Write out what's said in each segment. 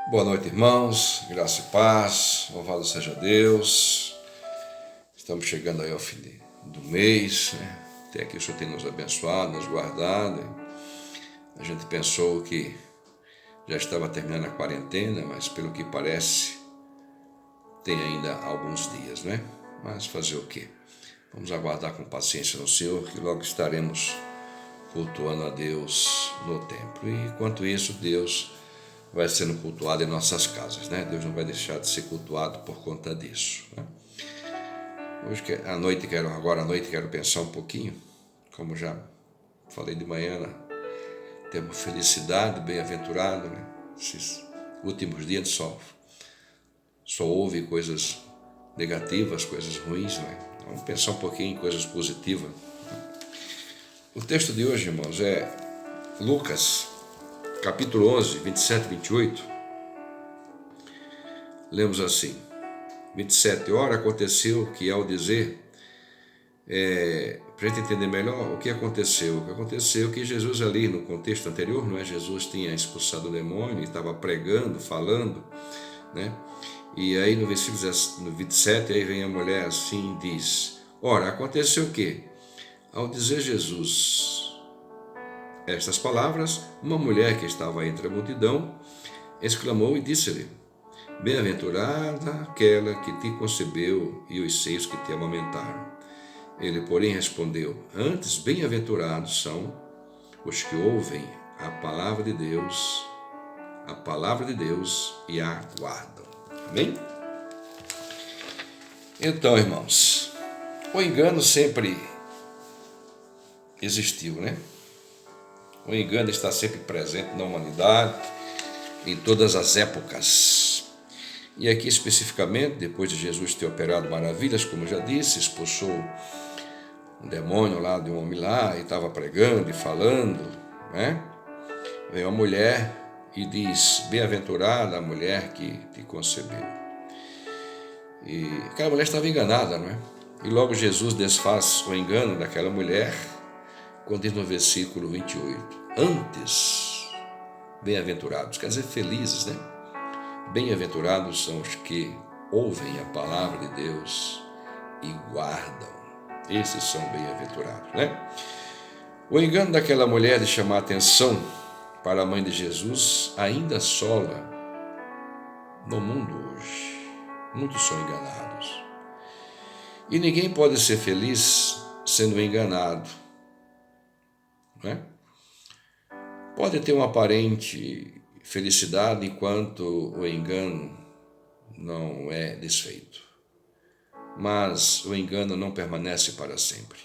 Boa noite, irmãos, graça e paz, louvado seja Deus. Estamos chegando aí ao fim do mês, né? Até aqui o Senhor tem nos abençoado, nos guardado. A gente pensou que já estava terminando a quarentena, mas pelo que parece, tem ainda alguns dias, né? Mas fazer o quê? Vamos aguardar com paciência no Senhor, que logo estaremos cultuando a Deus no templo. E enquanto isso, Deus vai sendo cultuado em nossas casas, né? Deus não vai deixar de ser cultuado por conta disso, né? Hoje agora à noite quero pensar um pouquinho, como já falei de manhã, né? Temos felicidade, bem-aventurado, né? Esses últimos dias só ouve coisas negativas, coisas ruins, né? Vamos pensar um pouquinho em coisas positivas. O texto de hoje, irmãos, é Lucas, capítulo 11, 27 e 28, lemos assim, 27, ora aconteceu que ao dizer, para a gente entender melhor o que aconteceu que Jesus ali no contexto anterior, não é? Jesus tinha expulsado o demônio e estava pregando, falando, né? E aí no versículo 27, aí vem a mulher assim e diz, ora aconteceu o quê? Ao dizer Jesus estas palavras, uma mulher que estava entre a multidão exclamou e disse-lhe, bem-aventurada aquela que te concebeu e os seios que te amamentaram. Ele, porém, respondeu, antes bem-aventurados são os que ouvem a palavra de Deus e a guardam. Amém? Então, irmãos, o engano sempre existiu, né? O engano está sempre presente na humanidade, em todas as épocas. E aqui especificamente, depois de Jesus ter operado maravilhas, como eu já disse, expulsou um demônio lá de um homem lá, e estava pregando e falando, né? Veio a mulher e diz, bem-aventurada a mulher que te concebeu. E aquela mulher estava enganada, não é? E logo Jesus desfaz o engano daquela mulher, quando diz no versículo 28, antes bem-aventurados, quer dizer felizes, né? Bem-aventurados são os que ouvem a palavra de Deus e guardam. Esses são bem-aventurados, né? O engano daquela mulher de chamar a atenção para a mãe de Jesus ainda assola no mundo hoje. Muitos são enganados. E ninguém pode ser feliz sendo enganado, né? Pode ter uma aparente felicidade enquanto o engano não é desfeito. Mas o engano não permanece para sempre.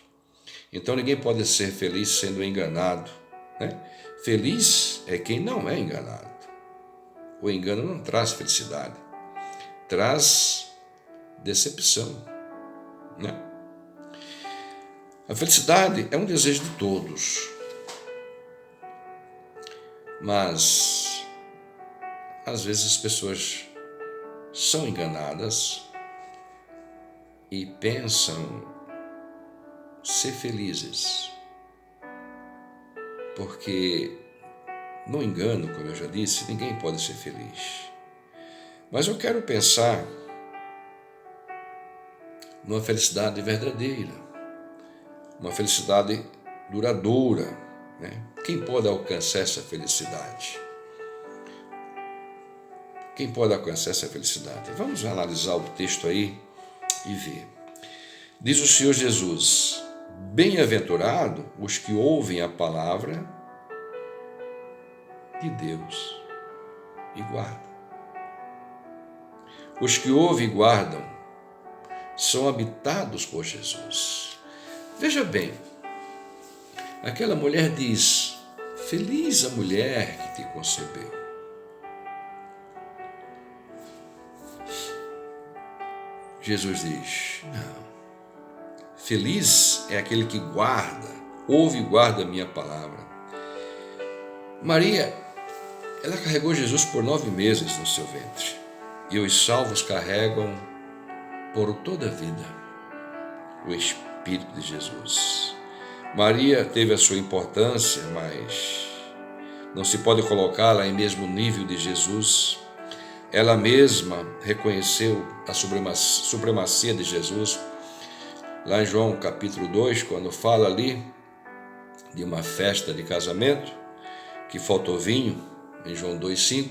Então ninguém pode ser feliz sendo enganado, né? Feliz é quem não é enganado. O engano não traz felicidade, traz decepção, né? A felicidade é um desejo de todos, mas às vezes as pessoas são enganadas e pensam ser felizes, porque no engano, como eu já disse, ninguém pode ser feliz. Mas eu quero pensar numa felicidade verdadeira, uma felicidade duradoura, né? Quem pode alcançar essa felicidade? Quem pode alcançar essa felicidade? Vamos analisar o texto aí e ver. Diz o Senhor Jesus, bem-aventurado os que ouvem a palavra de Deus e guardam. Os que ouvem e guardam são habitados por Jesus. Veja bem, aquela mulher diz, feliz a mulher que te concebeu. Jesus diz, não. Feliz é aquele que guarda, ouve e guarda a minha palavra. Maria, ela carregou Jesus por 9 meses no seu ventre. E os salvos carregam por toda a vida o Espírito de Jesus. Maria teve a sua importância, mas não se pode colocá-la em mesmo nível de Jesus, ela mesma reconheceu a supremacia de Jesus. Lá em João capítulo 2, quando fala ali de uma festa de casamento, que faltou vinho, em João 2,5,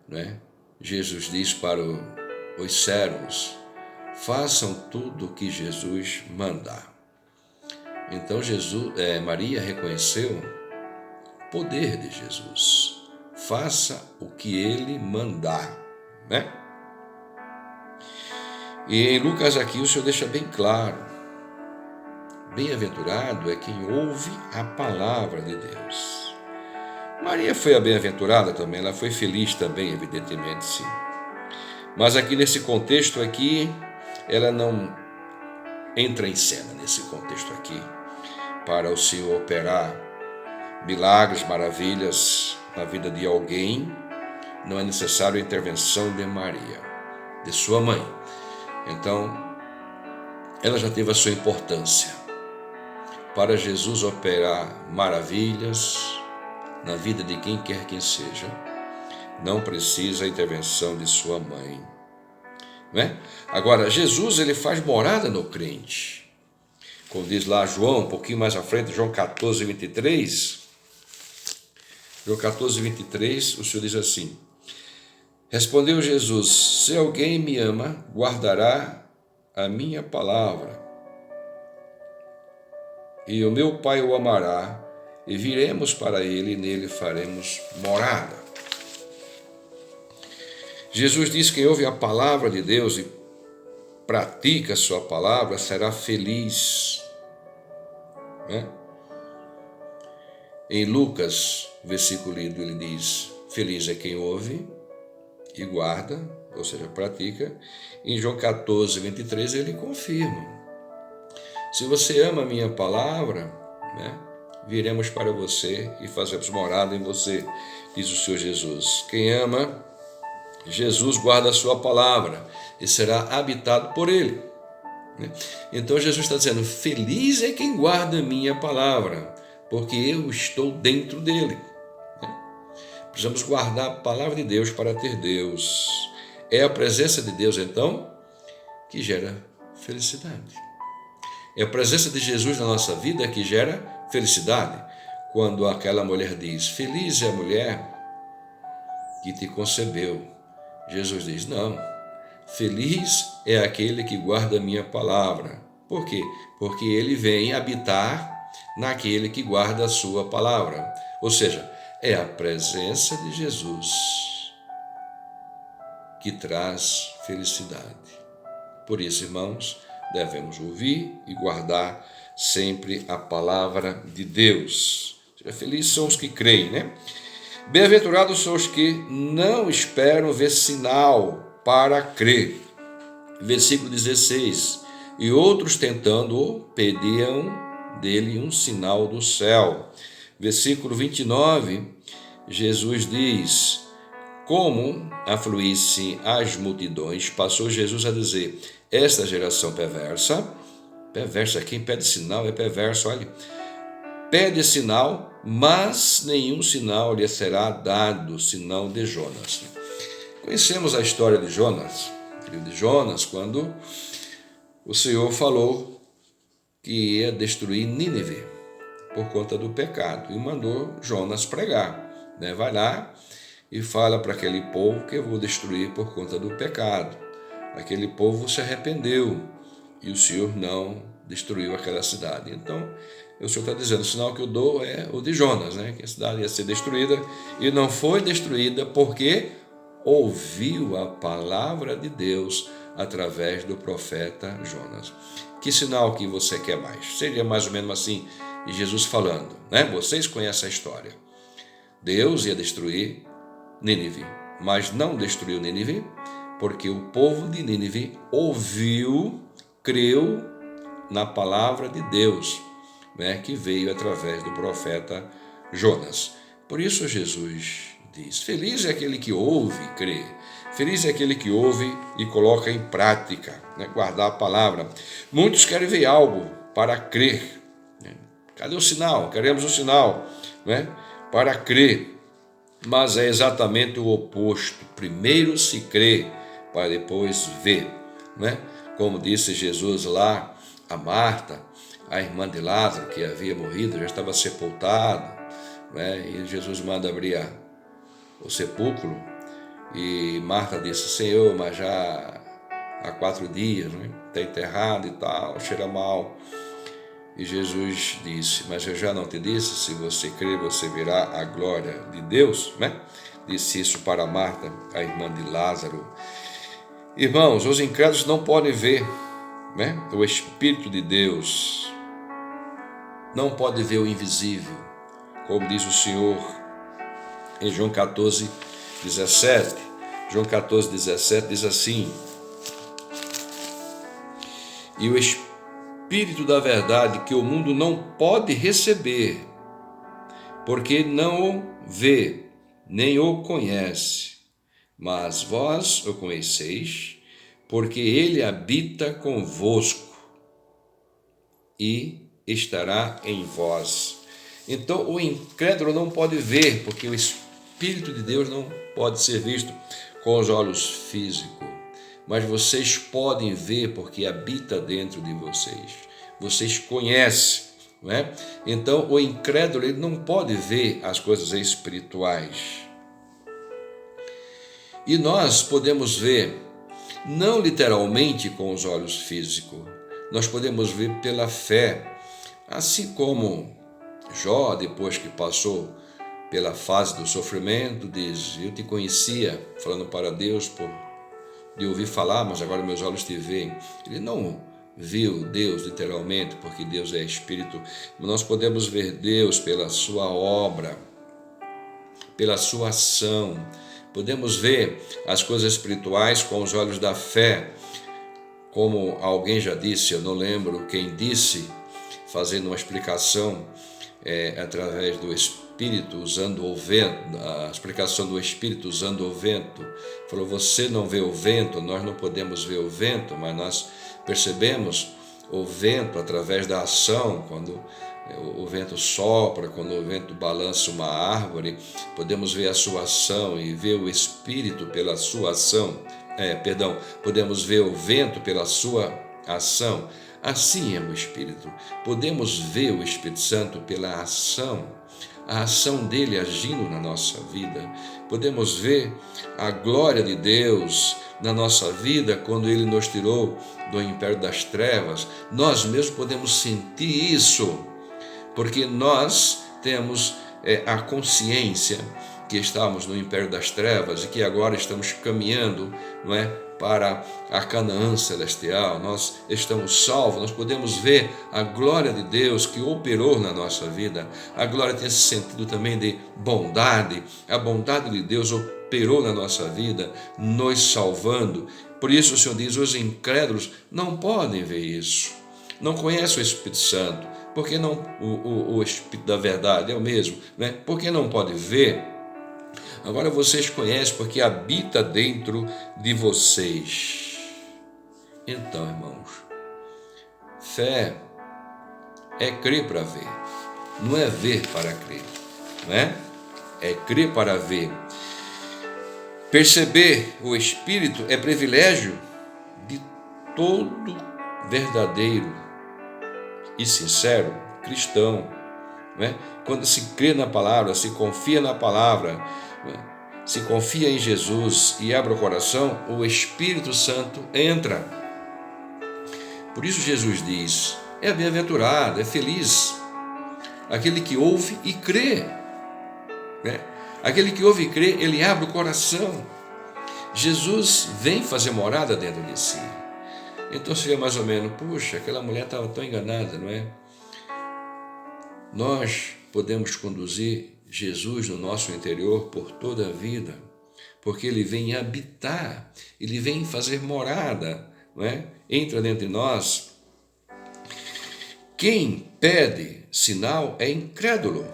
né? Jesus diz para os servos: façam tudo o que Jesus mandar. Então Maria reconheceu o poder de Jesus. Faça o que ele mandar, né? E em Lucas aqui o Senhor deixa bem claro: bem-aventurado é quem ouve a palavra de Deus. Maria foi a bem-aventurada também, ela foi feliz também, evidentemente, sim. Mas aqui nesse contexto aqui, ela não entra em cena nesse contexto aqui, para o Senhor operar milagres, maravilhas na vida de alguém. Não é necessário a intervenção de Maria, de sua mãe. Então, ela já teve a sua importância. Para Jesus operar maravilhas na vida de quem quer que seja, não precisa a intervenção de sua mãe, né? Agora, Jesus, ele faz morada no crente. Como diz lá João, um pouquinho mais à frente, João 14, 23. João 14, 23, o Senhor diz assim: respondeu Jesus: se alguém me ama, guardará a minha palavra, e o meu Pai o amará, e viremos para ele, e nele faremos morada. Jesus diz que quem ouve a palavra de Deus e pratica a sua palavra será feliz, né? Em Lucas, versículo lido, ele diz: feliz é quem ouve e guarda, ou seja, pratica. Em João 14, 23, ele confirma: se você ama a minha palavra, né, viremos para você e fazemos morada em você, diz o Senhor Jesus. Quem ama Jesus guarda a sua palavra e será habitado por ele, né? Então Jesus está dizendo: feliz é quem guarda a minha palavra, porque eu estou dentro dele, né? Precisamos guardar a palavra de Deus para ter Deus. É a presença de Deus, então, que gera felicidade. É a presença de Jesus na nossa vida que gera felicidade. Quando aquela mulher diz: feliz é a mulher que te concebeu, Jesus diz: não, feliz é aquele que guarda a minha palavra. Por quê? Porque ele vem habitar naquele que guarda a sua palavra. Ou seja, é a presença de Jesus que traz felicidade. Por isso, irmãos, devemos ouvir e guardar sempre a palavra de Deus. Felizes são os que creem, né? Bem-aventurados são os que não esperam ver sinal para crer. Versículo 16. E outros, tentando-o, pediam dele um sinal do céu. Versículo 29, Jesus diz: como afluíssem as multidões, passou Jesus a dizer: esta geração perversa, quem pede sinal é perverso, olha, pede sinal, mas nenhum sinal lhe será dado, senão de Jonas. Conhecemos a história de Jonas, quando o Senhor falou que ia destruir Nínive por conta do pecado e mandou Jonas pregar, né? Vai lá e fala para aquele povo que eu vou destruir por conta do pecado. Aquele povo se arrependeu e o Senhor não destruiu aquela cidade. Então, o Senhor está dizendo: o sinal que eu dou é o de Jonas, né? Que a cidade ia ser destruída, e não foi destruída porque ouviu a palavra de Deus através do profeta Jonas. Que sinal que você quer mais? Seria mais ou menos assim, Jesus falando, né? Vocês conhecem a história. Deus ia destruir Nínive, mas não destruiu Nínive, porque o povo de Nínive ouviu, creu na palavra de Deus, né, que veio através do profeta Jonas. Por isso Jesus diz: feliz é aquele que ouve e crê. Feliz é aquele que ouve e coloca em prática, né, guardar a palavra. Muitos querem ver algo para crer, né? Cadê o sinal? Queremos o sinal, né, para crer. mas é exatamente o oposto. Primeiro se crê, para depois ver, né? Como disse Jesus lá a Marta, a irmã de Lázaro, que havia morrido, já estava sepultado, né? E Jesus manda abrir o sepulcro, e Marta disse: Senhor, mas já há 4 dias, né? Está enterrado e tal, cheira mal. E Jesus disse: mas eu já não te disse, se você crer, você verá a glória de Deus, né? Disse isso para Marta, a irmã de Lázaro. Irmãos, os incrédulos não podem ver, né, o Espírito de Deus, não pode ver o invisível, como diz o Senhor em João 14, 17. João 14, 17 diz assim: e o Espírito da verdade que o mundo não pode receber, porque não o vê, nem o conhece, mas vós o conheceis, porque ele habita convosco e estará em vós. Então o incrédulo não pode ver, porque o Espírito de Deus não pode ser visto com os olhos físicos, mas vocês podem ver porque habita dentro de vocês. Vocês conhecem, não é? Então o incrédulo ele não pode ver as coisas espirituais. E nós podemos ver, não literalmente com os olhos físicos, nós podemos ver pela fé, assim como Jó, depois que passou pela fase do sofrimento, diz: eu te conhecia, falando para Deus de ouvir falar, mas agora meus olhos te veem. Ele não viu Deus literalmente, porque Deus é Espírito, mas nós podemos ver Deus pela sua obra, pela sua ação. Podemos ver as coisas espirituais com os olhos da fé, como alguém já disse, eu não lembro quem disse, fazendo uma explicação através do Espírito, usando o vento, a explicação do Espírito usando o vento. Falou: você não vê o vento, nós não podemos ver o vento, mas nós percebemos o vento através da ação, quando o vento sopra, quando o vento balança uma árvore, podemos ver a sua ação e ver o Espírito pela sua ação. Podemos ver o vento pela sua ação. Assim é o Espírito. Podemos ver o Espírito Santo pela ação, a ação dele agindo na nossa vida. Podemos ver a glória de Deus na nossa vida quando ele nos tirou do império das trevas. Nós mesmos podemos sentir isso, porque nós temos a consciência que estamos no império das trevas e que agora estamos caminhando, não é, para a Canaã celestial. Nós estamos salvos, nós podemos ver a glória de Deus que operou na nossa vida. A glória tem esse sentido também de bondade. A bondade de Deus operou na nossa vida, nos salvando. Por isso o Senhor diz: os incrédulos não podem ver isso, não conhecem o Espírito Santo, porque não, o Espírito da verdade é o mesmo, né? Porque não pode ver. Agora vocês conhecem, porque habita dentro de vocês. Então, irmãos, fé é crer para ver, não é ver para crer, não é? É crer para ver. Perceber o Espírito é privilégio de todo verdadeiro e sincero cristão, não é? Quando se crê na palavra, se confia na palavra, se confia em Jesus e abre o coração, o Espírito Santo entra. Por isso Jesus diz: é bem-aventurado, é feliz aquele que ouve e crê, né? Aquele que ouve e crê, ele abre o coração. Jesus vem fazer morada dentro de si. Então seria mais ou menos: puxa, aquela mulher estava tão enganada, não é? Nós podemos conduzir Jesus no nosso interior por toda a vida, porque ele vem habitar, ele vem fazer morada, não é? Entra dentro de nós. Quem pede sinal é incrédulo,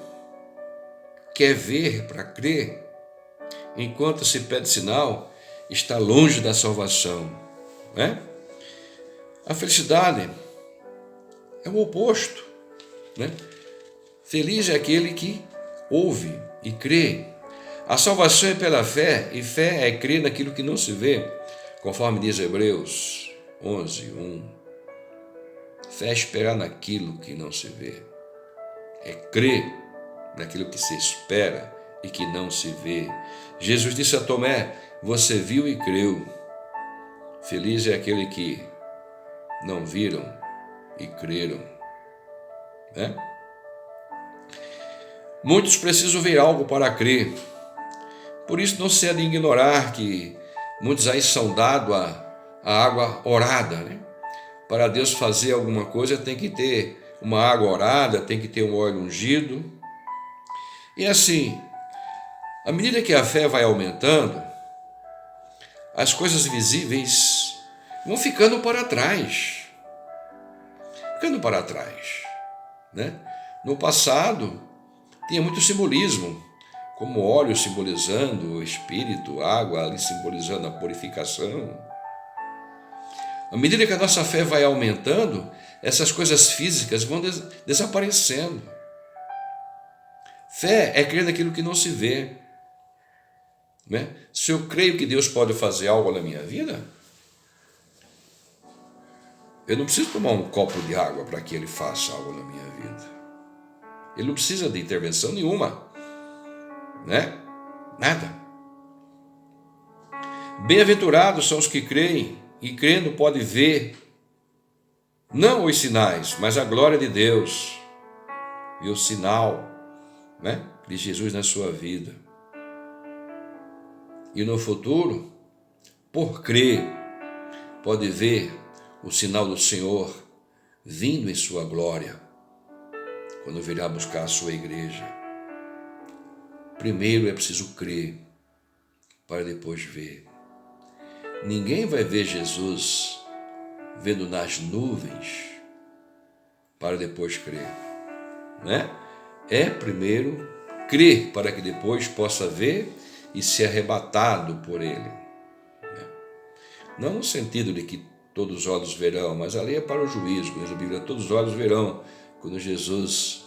quer ver para crer. Enquanto se pede sinal, está longe da salvação, não é? A felicidade é o oposto, né? Feliz é aquele que ouve e crê. A salvação é pela fé, e fé é crer naquilo que não se vê, conforme diz Hebreus 11:1. Fé é esperar naquilo que não se vê. É crer naquilo que se espera e que não se vê. Jesus disse a Tomé: você viu e creu. Feliz é aquele que não viram e creram. Né? Muitos precisam ver algo para crer. Por isso não se é de ignorar que muitos aí são dados a água orada, né? Para Deus fazer alguma coisa tem que ter uma água orada, tem que ter um óleo ungido. E assim, à medida que a fé vai aumentando, as coisas visíveis vão ficando para trás. Né? No passado, tinha muito simbolismo, como óleo simbolizando o espírito, água ali simbolizando a purificação. À medida que a nossa fé vai aumentando, essas coisas físicas vão desaparecendo. Fé é crer naquilo que não se vê. Né? Se eu creio que Deus pode fazer algo na minha vida, eu não preciso tomar um copo de água para que Ele faça algo na minha vida. Ele não precisa de intervenção nenhuma. Né? Nada. Bem-aventurados são os que creem, e crendo pode ver, não os sinais, mas a glória de Deus e o sinal, né, de Jesus na sua vida. E no futuro, por crer, pode ver o sinal do Senhor vindo em sua glória, quando virá buscar a sua igreja. Primeiro é preciso crer, para depois ver. Ninguém vai ver Jesus vendo nas nuvens para depois crer, né? É primeiro crer para que depois possa ver e ser arrebatado por Ele. Né? Não no sentido de que todos os olhos verão, mas ali é para o juízo, quando a Bíblia todos os olhos verão, quando Jesus,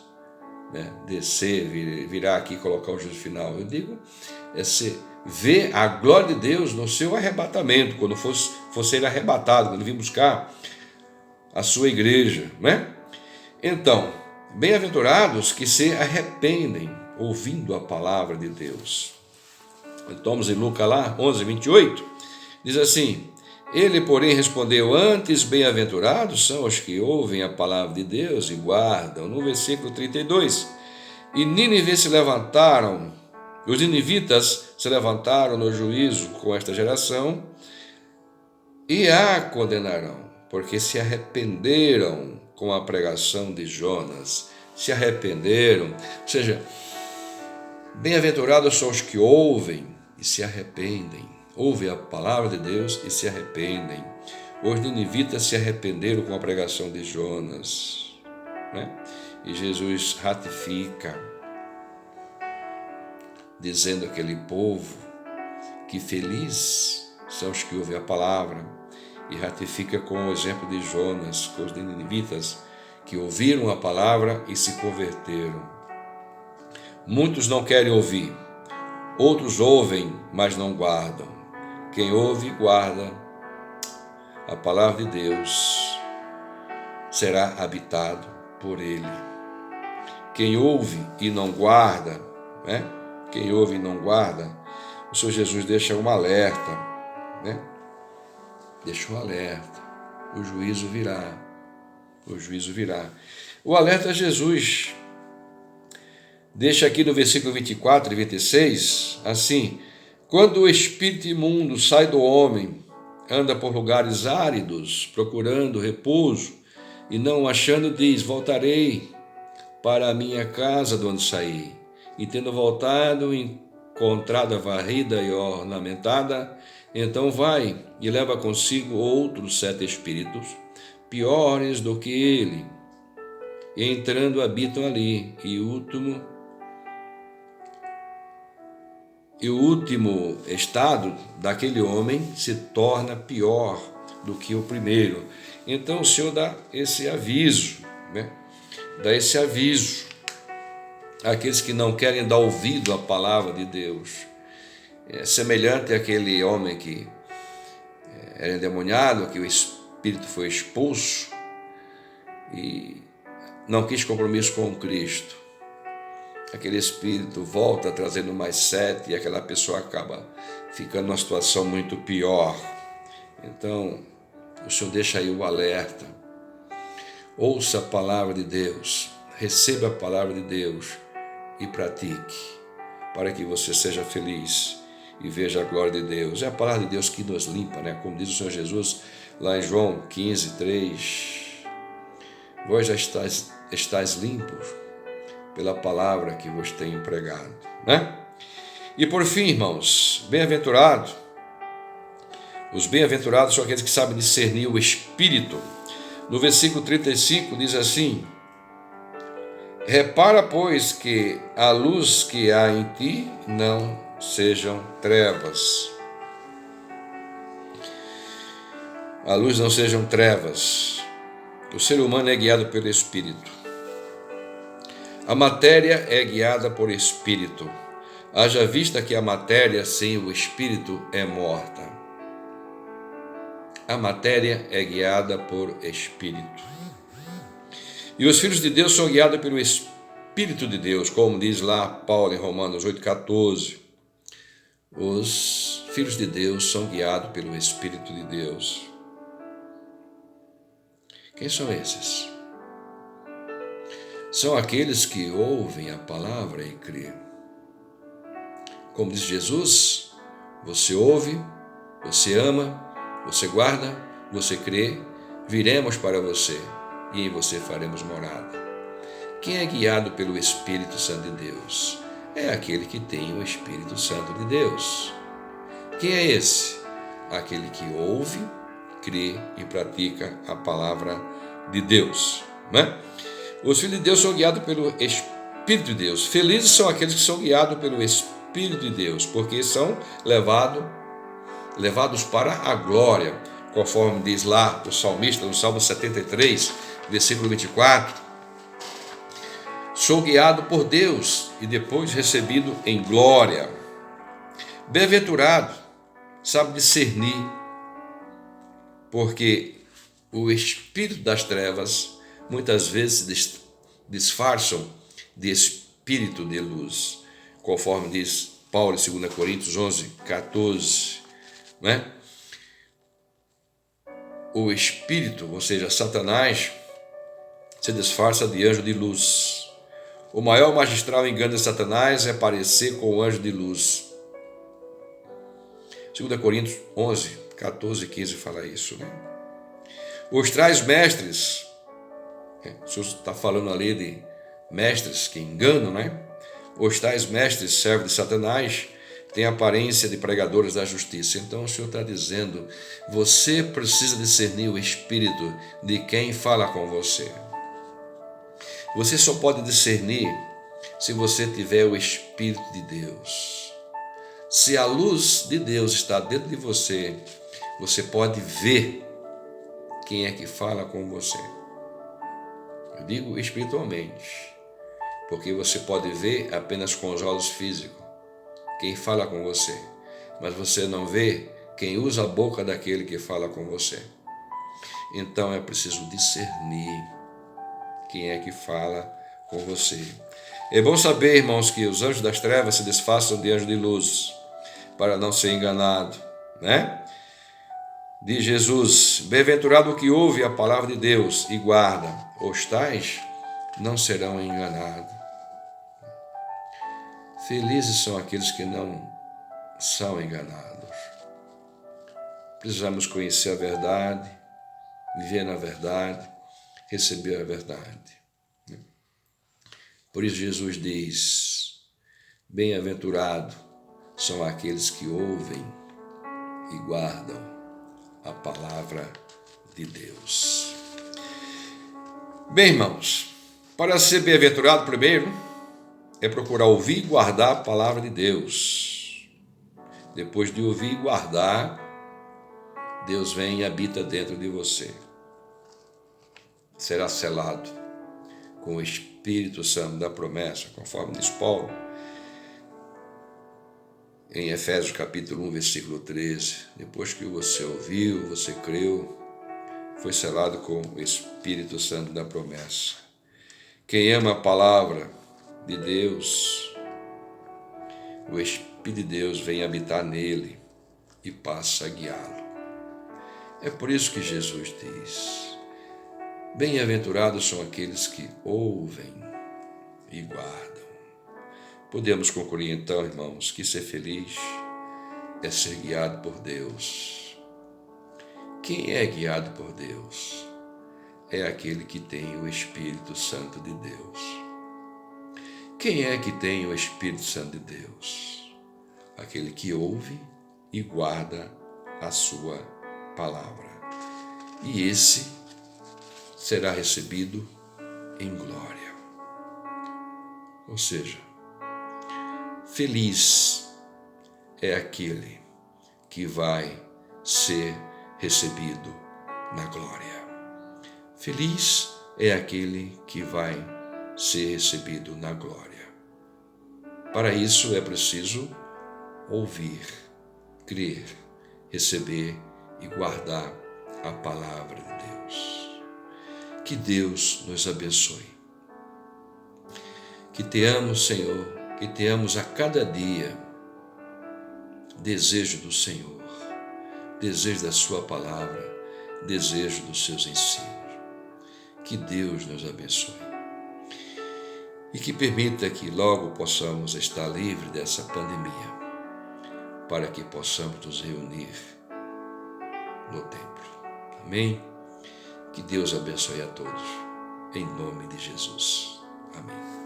né, descer, virá aqui e colocar o juízo final. Eu digo, é ser ver a glória de Deus no seu arrebatamento, quando fosse ele arrebatado, quando ele vir buscar a sua igreja, né? Então, bem-aventurados que se arrependem ouvindo a palavra de Deus. Estamos em Lucas lá, 11:28, diz assim: ele, porém, respondeu: antes bem-aventurados são os que ouvem a palavra de Deus e guardam. No versículo 32, e Nínive se levantaram, os ninivitas se levantaram no juízo com esta geração e a condenarão, porque se arrependeram com a pregação de Jonas. Se arrependeram, ou seja, bem-aventurados são os que ouvem e se arrependem. Ouvem a palavra de Deus e se arrependem. Os ninivitas se arrependeram com a pregação de Jonas, né? E Jesus ratifica, dizendo àquele povo que feliz são os que ouvem a palavra, e ratifica com o exemplo de Jonas, com os ninivitas, que ouviram a palavra e se converteram. Muitos não querem ouvir, outros ouvem, mas não guardam. Quem ouve e guarda a palavra de Deus será habitado por Ele. Quem ouve e não guarda, né? Quem ouve e não guarda, o Senhor Jesus deixa um alerta, né? Deixa um alerta. O juízo virá. O juízo virá. O alerta Jesus deixa aqui no versículo 24 e 26, assim: quando o espírito imundo sai do homem, anda por lugares áridos, procurando repouso, e não o achando, diz: voltarei para a minha casa de onde saí. E tendo voltado, encontrada varrida e ornamentada, então vai e leva consigo outros 7 espíritos, piores do que ele, e entrando habitam ali, e o último estado daquele homem se torna pior do que o primeiro. Então o Senhor dá esse aviso, né? Dá esse aviso àqueles que não querem dar ouvido à palavra de Deus. é semelhante àquele homem que era endemoniado, que o espírito foi expulso e não quis compromisso com Cristo. Aquele espírito volta trazendo mais 7 e aquela pessoa acaba ficando numa situação muito pior. Então, o Senhor deixa aí o alerta. Ouça a palavra de Deus, receba a palavra de Deus e pratique, para que você seja feliz e veja a glória de Deus. É a palavra de Deus que nos limpa, né? Como diz o Senhor Jesus lá em João 15:3. Vós já estáis limpos pela palavra que vos tenho pregado, né? E por fim, irmãos, os bem-aventurados são aqueles que sabem discernir o Espírito. No versículo 35 diz assim: repara, pois, que a luz que há em ti não sejam trevas. A luz não sejam trevas. O ser humano é guiado pelo Espírito. A matéria é guiada por Espírito. Haja vista que a matéria sem o Espírito é morta. A matéria é guiada por Espírito. E os filhos de Deus são guiados pelo Espírito de Deus, como diz lá Paulo em Romanos 8,14. Os filhos de Deus são guiados pelo Espírito de Deus. Quem são esses? São aqueles que ouvem a palavra e crêem. Como diz Jesus, você ouve, você ama, você guarda, você crê, viremos para você e em você faremos morada. Quem é guiado pelo Espírito Santo de Deus? É aquele que tem o Espírito Santo de Deus. Quem é esse? Aquele que ouve, crê e pratica a palavra de Deus, né? Os filhos de Deus são guiados pelo Espírito de Deus. Felizes são aqueles que são guiados pelo Espírito de Deus, porque são levados para a glória, conforme diz lá o salmista no Salmo 73, versículo 24. Sou guiado por Deus e depois recebido em glória. Bem-aventurado, sabe discernir, porque o espírito das trevas muitas vezes disfarçam de espírito de luz, conforme diz Paulo em 2 Coríntios 11:14, né? O espírito, ou seja, Satanás, se disfarça de anjo de luz. O maior magistral engano de Satanás é parecer com o anjo de luz. 2 Coríntios 11:14 e 15 fala isso, né? Os tais mestres, o senhor está falando ali de mestres que enganam, né? Os tais mestres, servos de Satanás, têm aparência de pregadores da justiça. Então o Senhor está dizendo, você precisa discernir o espírito de quem fala com você. Você só pode discernir se você tiver o Espírito de Deus. Se a luz de Deus está dentro de você, você pode ver quem é que fala com você. Eu digo espiritualmente, porque você pode ver apenas com os olhos físicos quem fala com você, mas você não vê quem usa a boca daquele que fala com você. Então é preciso discernir quem é que fala com você. É bom saber, irmãos, que os anjos das trevas se disfarçam de anjos de luz, para não ser enganado, né? Diz Jesus, bem-aventurado o que ouve a palavra de Deus e guarda, os tais não serão enganados. Felizes são aqueles que não são enganados. Precisamos conhecer a verdade, viver na verdade, receber a verdade. Por isso Jesus diz, bem-aventurado são aqueles que ouvem e guardam a palavra de Deus. Bem, irmãos, para ser bem-aventurado primeiro, é procurar ouvir e guardar a palavra de Deus. Depois de ouvir e guardar, Deus vem e habita dentro de você. Será selado com o Espírito Santo da promessa, conforme diz Paulo. em Efésios capítulo 1, versículo 13, depois que você ouviu, você creu, foi selado com o Espírito Santo da promessa. Quem ama a palavra de Deus, o Espírito de Deus vem habitar nele e passa a guiá-lo. É por isso que Jesus diz: bem-aventurados são aqueles que ouvem e guardam. Podemos concluir então, irmãos, que ser feliz é ser guiado por Deus. Quem é guiado por Deus? É aquele que tem o Espírito Santo de Deus. Quem é que tem o Espírito Santo de Deus? Aquele que ouve e guarda a sua palavra. E esse será recebido em glória. Ou seja, feliz é aquele que vai ser recebido na glória. Feliz é aquele que vai ser recebido na glória. Para isso é preciso ouvir, crer, receber e guardar a palavra de Deus. Que Deus nos abençoe. Que tenhamos, Senhor, que tenhamos a cada dia desejo do Senhor, desejo da sua palavra, desejo dos seus ensinos. Que Deus nos abençoe. E que permita que logo possamos estar livres dessa pandemia, para que possamos nos reunir no templo. Amém? Que Deus abençoe a todos, em nome de Jesus. Amém.